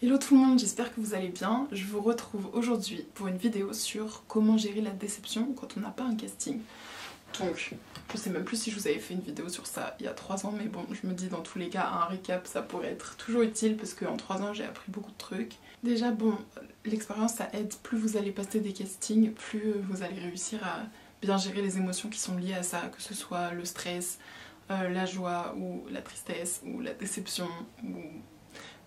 Hello tout le monde, j'espère que vous allez bien. Je vous retrouve aujourd'hui pour une vidéo sur comment gérer la déception quand on n'a pas un casting. Donc, je sais même plus si je vous avais fait une vidéo sur ça il y a 3 ans, mais bon, je me dis dans tous les cas, un récap ça pourrait être toujours utile parce qu'en 3 ans j'ai appris beaucoup de trucs. Déjà bon, l'expérience ça aide, plus vous allez passer des castings, plus vous allez réussir à bien gérer les émotions qui sont liées à ça, que ce soit le stress, la joie ou la tristesse ou la déception ou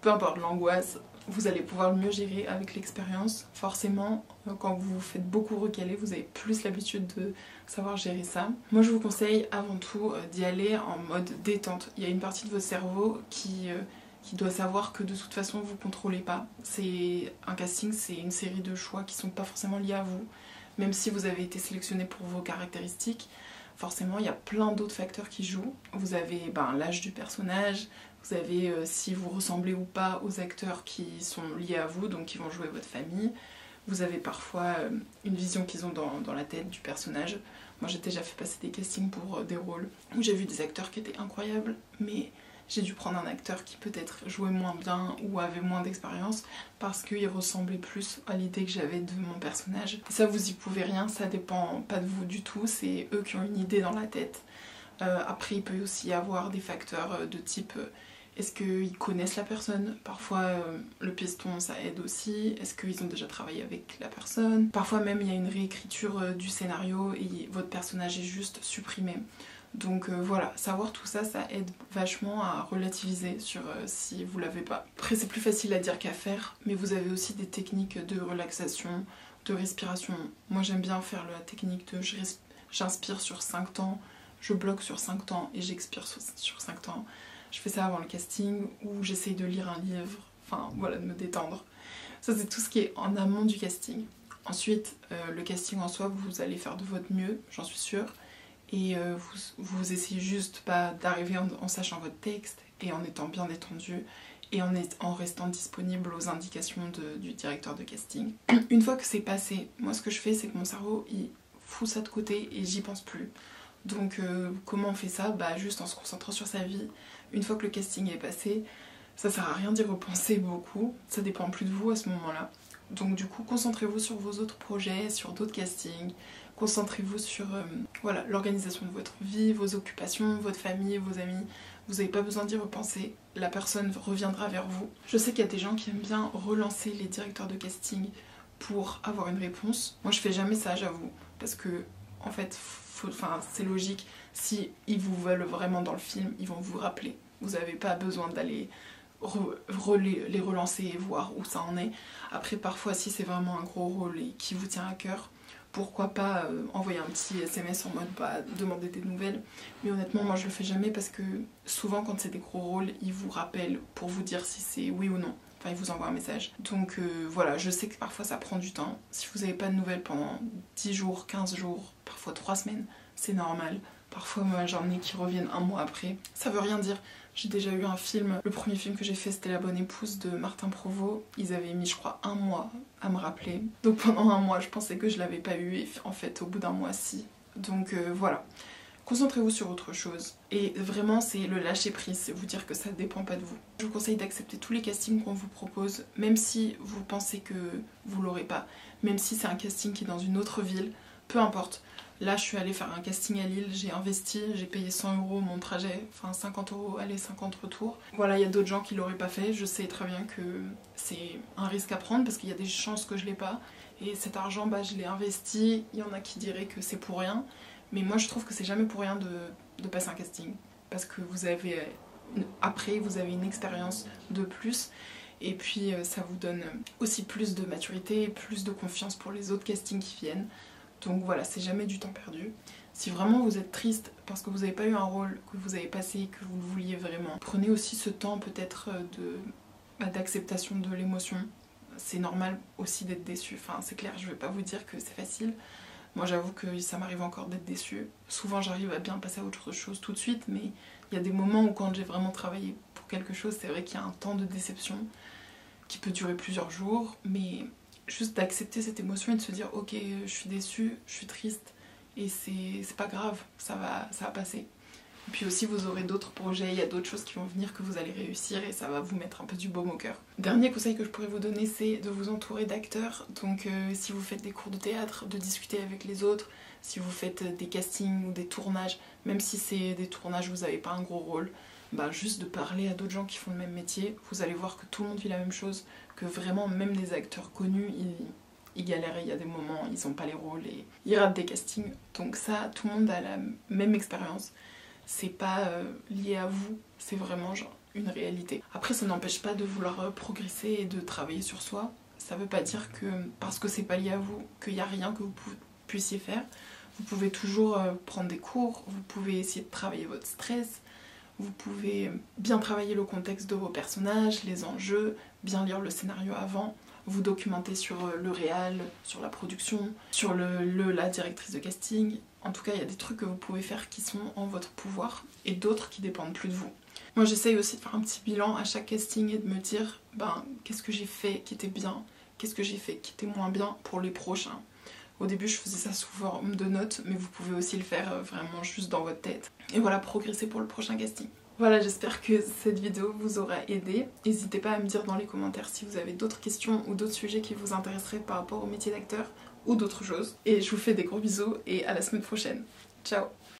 peu importe l'angoisse, vous allez pouvoir le mieux gérer avec l'expérience. Forcément, quand vous vous faites beaucoup recaler, vous avez plus l'habitude de savoir gérer ça. Moi je vous conseille avant tout d'y aller en mode détente. Il y a une partie de votre cerveau qui doit savoir que de toute façon vous ne contrôlez pas. Un casting, c'est une série de choix qui ne sont pas forcément liés à vous. Même si vous avez été sélectionné pour vos caractéristiques, forcément il y a plein d'autres facteurs qui jouent. Vous avez l'âge du personnage, vous avez si vous ressemblez ou pas aux acteurs qui sont liés à vous, donc qui vont jouer votre famille. Vous avez parfois une vision qu'ils ont dans la tête du personnage. Moi j'ai déjà fait passer des castings pour des rôles où j'ai vu des acteurs qui étaient incroyables, mais j'ai dû prendre un acteur qui peut-être jouait moins bien ou avait moins d'expérience parce qu'il ressemblait plus à l'idée que j'avais de mon personnage. Et ça vous y pouvez rien, ça dépend pas de vous du tout, c'est eux qui ont une idée dans la tête. Après il peut aussi y avoir des facteurs de type est-ce qu'ils connaissent la personne? Parfois le piston ça aide aussi. Est-ce qu'ils ont déjà travaillé avec la personne? Parfois même il y a une réécriture du scénario et votre personnage est juste supprimé. Donc voilà, savoir tout ça, ça aide vachement à relativiser sur si vous l'avez pas. Après c'est plus facile à dire qu'à faire, mais vous avez aussi des techniques de relaxation, de respiration. Moi j'aime bien faire la technique de j'inspire sur 5 temps, je bloque sur 5 temps et j'expire sur 5 temps. Je fais ça avant le casting ou j'essaye de lire un livre, enfin voilà, de me détendre. Ça c'est tout ce qui est en amont du casting. Ensuite, le casting en soi, vous allez faire de votre mieux, j'en suis sûre. Et vous essayez juste d'arriver en sachant votre texte et en étant bien détendu et en restant disponible aux indications du directeur de casting. Une fois que c'est passé, moi ce que je fais c'est que mon cerveau il fout ça de côté et j'y pense plus. Donc comment on fait ça? Juste en se concentrant sur sa vie. Une fois que le casting est passé, ça sert à rien d'y repenser beaucoup, ça dépend plus de vous à ce moment-là. Donc du coup concentrez-vous sur vos autres projets, sur d'autres castings, concentrez-vous sur l'organisation de votre vie, vos occupations, votre famille, vos amis. Vous n'avez pas besoin d'y repenser, la personne reviendra vers vous. Je sais qu'il y a des gens qui aiment bien relancer les directeurs de casting pour avoir une réponse. Moi je fais jamais ça, j'avoue, parce que en fait c'est logique, si ils vous veulent vraiment dans le film, ils vont vous rappeler. Vous n'avez pas besoin d'aller les relancer et voir où ça en est. Après parfois si c'est vraiment un gros rôle et qui vous tient à cœur, pourquoi pas envoyer un petit SMS en mode demander des nouvelles. Mais honnêtement moi je le fais jamais parce que souvent quand c'est des gros rôles ils vous rappellent pour vous dire si c'est oui ou non. Enfin ils vous envoient un message. Donc voilà, je sais que parfois ça prend du temps. Si vous n'avez pas de nouvelles pendant 10 jours, 15 jours, parfois 3 semaines, c'est normal. Parfois moi j'en ai qui reviennent un mois après. Ça veut rien dire. J'ai déjà eu un film, le premier film que j'ai fait c'était La Bonne Épouse de Martin Provost. Ils avaient mis je crois 1 mois à me rappeler. Donc pendant 1 mois je pensais que je l'avais pas eu et en fait au bout d'1 mois si. Donc voilà. Concentrez-vous sur autre chose. Et vraiment c'est le lâcher prise, c'est vous dire que ça dépend pas de vous. Je vous conseille d'accepter tous les castings qu'on vous propose, même si vous pensez que vous l'aurez pas. Même si c'est un casting qui est dans une autre ville, peu importe. Là je suis allée faire un casting à Lille, j'ai investi, j'ai payé 100 € mon trajet, enfin 50 € aller, 50 retour. Voilà, il y a d'autres gens qui l'auraient pas fait, je sais très bien que c'est un risque à prendre parce qu'il y a des chances que je l'ai pas. Et cet argent, je l'ai investi, il y en a qui diraient que c'est pour rien. Mais moi je trouve que c'est jamais pour rien de passer un casting. Parce que vous avez une expérience de plus. Et puis ça vous donne aussi plus de maturité, plus de confiance pour les autres castings qui viennent. Donc voilà, c'est jamais du temps perdu. Si vraiment vous êtes triste parce que vous n'avez pas eu un rôle que vous avez passé et que vous le vouliez vraiment, prenez aussi ce temps peut-être d'acceptation de l'émotion. C'est normal aussi d'être déçu. Enfin c'est clair, je vais pas vous dire que c'est facile. Moi j'avoue que ça m'arrive encore d'être déçue. Souvent j'arrive à bien passer à autre chose tout de suite, mais il y a des moments où quand j'ai vraiment travaillé pour quelque chose, c'est vrai qu'il y a un temps de déception qui peut durer plusieurs jours, mais juste d'accepter cette émotion et de se dire ok je suis déçue, je suis triste et c'est pas grave, ça va passer. Et puis aussi vous aurez d'autres projets, il y a d'autres choses qui vont venir que vous allez réussir et ça va vous mettre un peu du baume au cœur. Dernier conseil que je pourrais vous donner, c'est de vous entourer d'acteurs. Donc si vous faites des cours de théâtre, de discuter avec les autres, si vous faites des castings ou des tournages, même si c'est des tournages où vous n'avez pas un gros rôle, bah juste de parler à d'autres gens qui font le même métier, vous allez voir que tout le monde vit la même chose, que vraiment même des acteurs connus, ils galèrent, il y a des moments, ils n'ont pas les rôles et ils ratent des castings. Donc ça, tout le monde a la même expérience. C'est pas lié à vous, c'est vraiment genre une réalité. Après, ça n'empêche pas de vouloir progresser et de travailler sur soi. Ça veut pas dire que parce que c'est pas lié à vous, qu'il n'y a rien que vous puissiez faire. Vous pouvez toujours prendre des cours, vous pouvez essayer de travailler votre stress, vous pouvez bien travailler le contexte de vos personnages, les enjeux, bien lire le scénario avant, vous documenter sur le réal, sur la production, sur la directrice de casting. En tout cas, il y a des trucs que vous pouvez faire qui sont en votre pouvoir et d'autres qui dépendent plus de vous. Moi, j'essaye aussi de faire un petit bilan à chaque casting et de me dire qu'est-ce que j'ai fait qui était bien, qu'est-ce que j'ai fait qui était moins bien pour les prochains. Au début, je faisais ça sous forme de notes, mais vous pouvez aussi le faire vraiment juste dans votre tête. Et voilà, progresser pour le prochain casting. Voilà, j'espère que cette vidéo vous aura aidé. N'hésitez pas à me dire dans les commentaires si vous avez d'autres questions ou d'autres sujets qui vous intéresseraient par rapport au métier d'acteur ou d'autres choses. Et je vous fais des gros bisous et à la semaine prochaine. Ciao!